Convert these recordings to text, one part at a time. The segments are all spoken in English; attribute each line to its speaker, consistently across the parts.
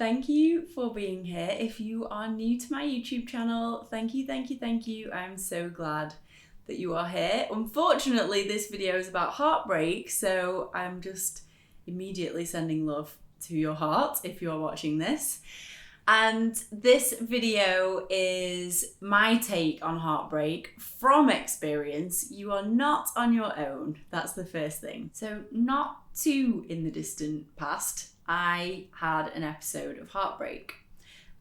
Speaker 1: thank you for being here. If you are new to my YouTube channel, thank you. I'm so glad that you are here. Unfortunately, this video is about heartbreak, so I'm just immediately sending love to your heart if you're watching this. And this video is my take on heartbreak from experience. You are not on your own. That's the first thing. So not too in the distant past, I had an episode of heartbreak.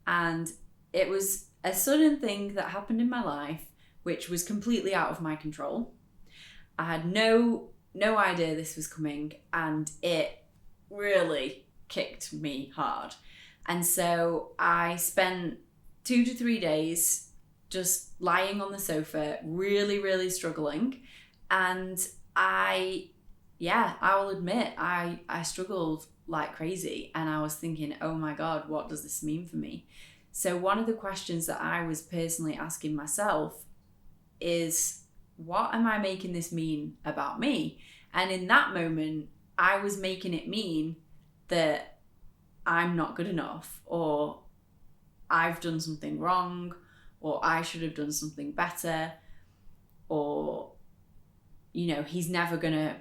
Speaker 1: And it was a sudden thing that happened in my life, which was completely out of my control. I had no idea this was coming, and it really kicked me hard. And so I spent 2 to 3 days just lying on the sofa, really struggling. And I will admit, I struggled like crazy. And I was thinking, oh my God, what does this mean for me? So one of the questions that I was personally asking myself is, what am I making this mean about me? And in that moment, I was making it mean that I'm not good enough, or I've done something wrong, or I should have done something better, or, he's never gonna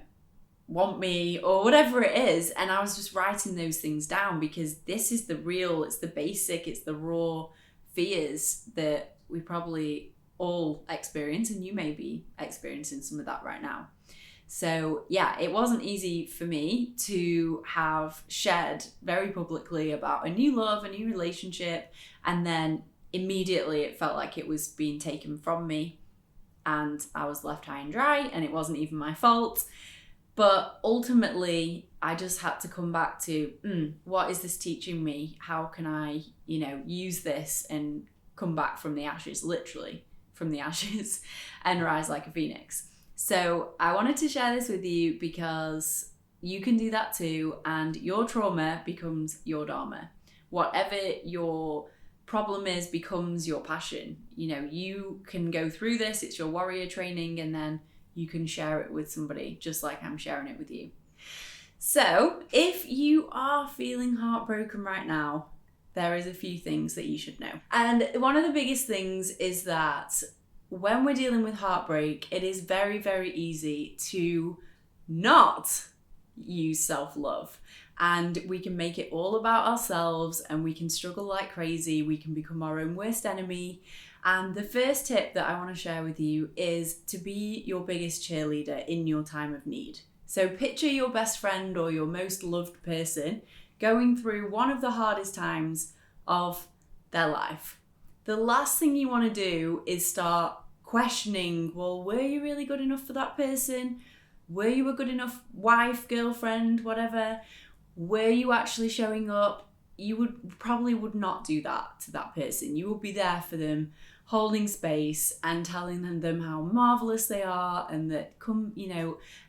Speaker 1: want me, or whatever it is. And I was just writing those things down because this is the real, it's the basic, it's the raw fears that we probably all experience, and you may be experiencing some of that right now. So yeah, it wasn't easy for me to have shared very publicly about a new love, a new relationship, and then immediately it felt like it was being taken from me and I was left high and dry, and it wasn't even my fault. But ultimately, I just had to come back to, what is this teaching me? How can I, use this and come back from the ashes, literally from the ashes, and rise like a phoenix? So I wanted to share this with you because you can do that too, and your trauma becomes your dharma. Whatever your problem is becomes your passion. You can go through this, it's your warrior training, and then you can share it with somebody just like I'm sharing it with you. So if you are feeling heartbroken right now, there is a few things that you should know. And one of the biggest things is that when we're dealing with heartbreak, it is very easy to not use self-love. And we can make it all about ourselves, and we can struggle like crazy. We can become our own worst enemy. And the first tip that I want to share with you is to be your biggest cheerleader in your time of need. So picture your best friend or your most loved person going through one of the hardest times of their life. The last thing you want to do is start questioning, well, were you really good enough for that person? Were you a good enough wife, girlfriend, whatever? Were you actually showing up? You would not do that to that person. You will be there for them, holding space and telling them how marvelous they are, and that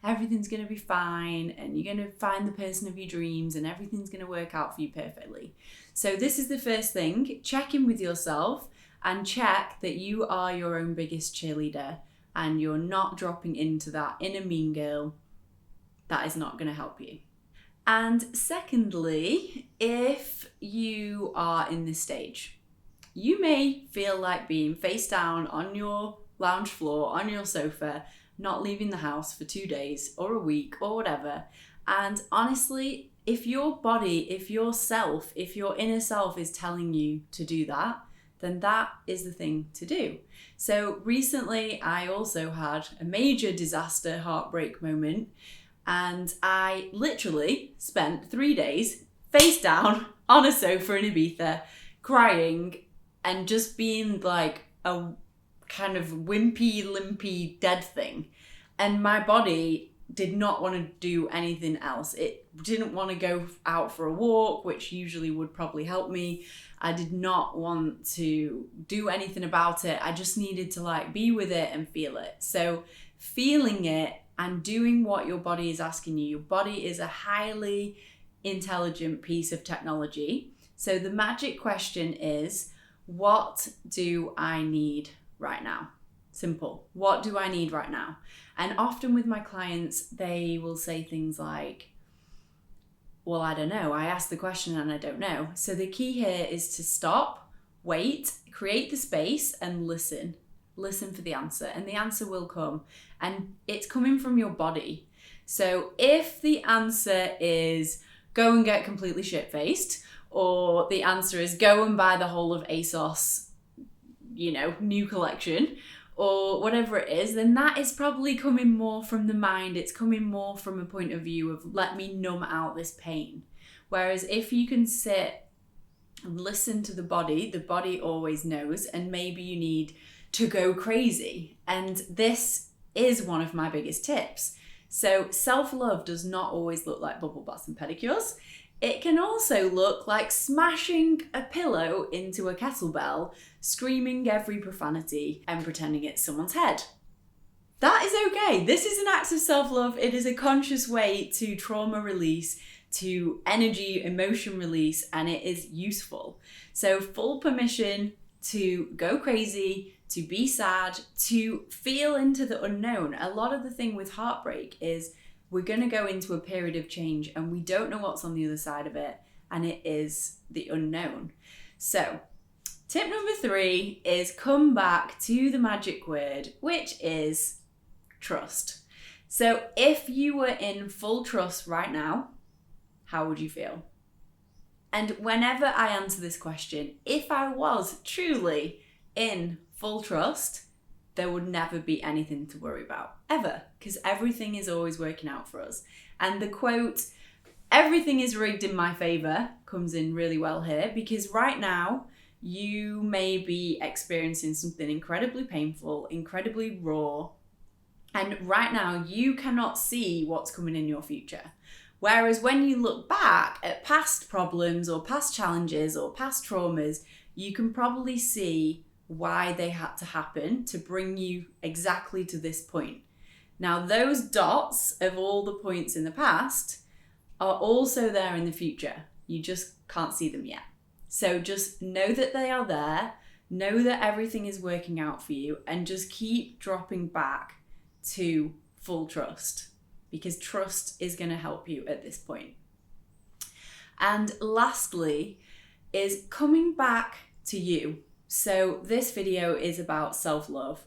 Speaker 1: everything's going to be fine, and you're going to find the person of your dreams, and everything's going to work out for you perfectly. So this is the first thing. Check in with yourself and check that you are your own biggest cheerleader, and you're not dropping into that inner mean girl. That is not going to help you. And secondly, if you are in this stage, you may feel like being face down on your lounge floor, on your sofa, not leaving the house for 2 days or a week or whatever. And honestly, if your body, if your inner self is telling you to do that, then that is the thing to do. So recently, I also had a major disaster heartbreak moment, and I literally spent 3 days face down on a sofa in Ibiza, crying and just being like a kind of wimpy, limpy, dead thing. And my body did not want to do anything else. It didn't want to go out for a walk, which usually would probably help me. I did not want to do anything about it. I just needed to be with it and feel it. So feeling it and doing what your body is asking you. Your body is a highly intelligent piece of technology. So the magic question is, what do I need right now? Simple. What do I need right now? And often with my clients, they will say things like, well, I don't know. I asked the question and I don't know. So the key here is to stop, wait, create the space and listen. Listen for the answer, and the answer will come, and it's coming from your body. So if the answer is go and get completely shit-faced, or the answer is go and buy the whole of ASOS, new collection, or whatever it is, then that is probably coming more from the mind. It's coming more from a point of view of let me numb out this pain. Whereas if you can sit and listen to the body always knows, and maybe you need to go crazy. And this is one of my biggest tips. So self-love does not always look like bubble baths and pedicures. It can also look like smashing a pillow into a kettlebell, screaming every profanity and pretending it's someone's head. That is okay. This is an act of self-love. It is a conscious way to trauma release, to energy, emotion release, and it is useful. So full permission to go crazy, to be sad, to feel into the unknown. A lot of the thing with heartbreak is we're going to go into a period of change and we don't know what's on the other side of it, and it is the unknown. So tip number 3 is come back to the magic word, which is trust. So if you were in full trust right now, how would you feel? And whenever I answer this question, if I was truly in full trust, there would never be anything to worry about, ever, because everything is always working out for us. And the quote, everything is rigged in my favor, comes in really well here, because right now you may be experiencing something incredibly painful, incredibly raw, and right now you cannot see what's coming in your future. Whereas when you look back at past problems or past challenges or past traumas, you can probably see why they had to happen to bring you exactly to this point. Now, those dots of all the points in the past are also there in the future. You just can't see them yet. So just know that they are there, know that everything is working out for you, and just keep dropping back to full trust, because trust is going to help you at this point. And lastly is coming back to you. So this video is about self-love,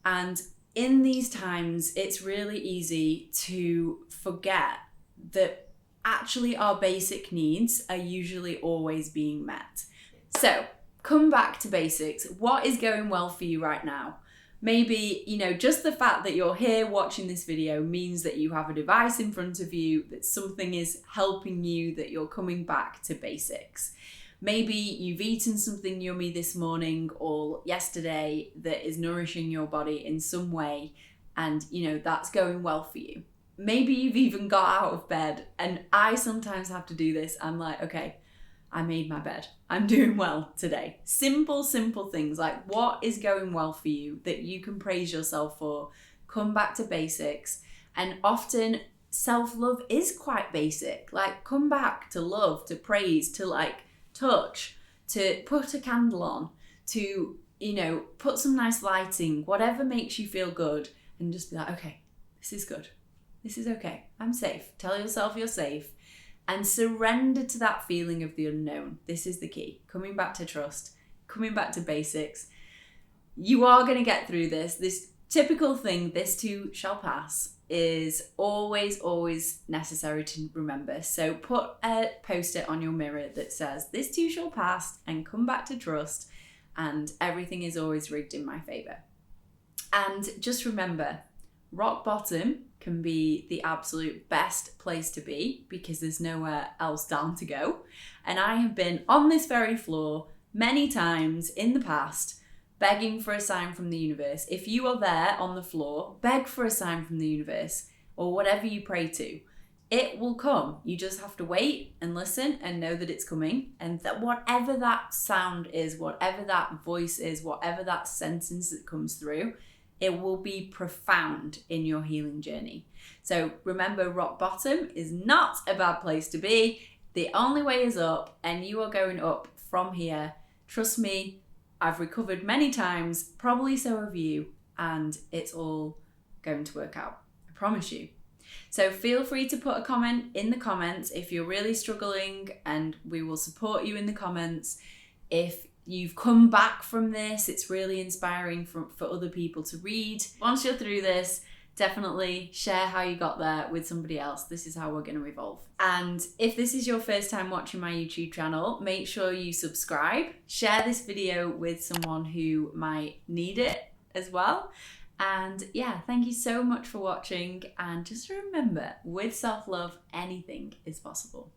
Speaker 1: and in these times it's really easy to forget that actually our basic needs are usually always being met. So come back to basics. What is going well for you right now? Maybe, just the fact that you're here watching this video means that you have a device in front of you, that something is helping you, that you're coming back to basics. Maybe you've eaten something yummy this morning or yesterday that is nourishing your body in some way, and that's going well for you. Maybe you've even got out of bed, and I sometimes have to do this. I'm like, okay, I made my bed. I'm doing well today. Simple things like what is going well for you that you can praise yourself for. Come back to basics. And often self-love is quite basic. Like come back to love, to praise, to touch, to put a candle on, to, put some nice lighting, whatever makes you feel good, and just be like, okay, this is good. This is okay. I'm safe. Tell yourself you're safe. And surrender to that feeling of the unknown. This is the key. Coming back to trust, coming back to basics. You are going to get through this. This typical thing, this too shall pass, is always necessary to remember. So put a post-it on your mirror that says, this too shall pass, and come back to trust, and everything is always rigged in my favor. And just remember, rock bottom can be the absolute best place to be because there's nowhere else down to go. And I have been on this very floor many times in the past, begging for a sign from the universe. If you are there on the floor, beg for a sign from the universe or whatever you pray to. It will come. You just have to wait and listen and know that it's coming. And that whatever that sound is, whatever that voice is, whatever that sentence that comes through, it will be profound in your healing journey. So remember, rock bottom is not a bad place to be. The only way is up, and you are going up from here. Trust me, I've recovered many times, probably so have you, and it's all going to work out. I promise you. So feel free to put a comment in the comments if you're really struggling, and we will support you in the comments. If you've come back from this, it's really inspiring for other people to read. Once you're through this, definitely share how you got there with somebody else. This is how we're going to evolve. And if this is your first time watching my YouTube channel, make sure you subscribe, share this video with someone who might need it as well. And yeah, thank you so much for watching, and just remember, with self-love, anything is possible.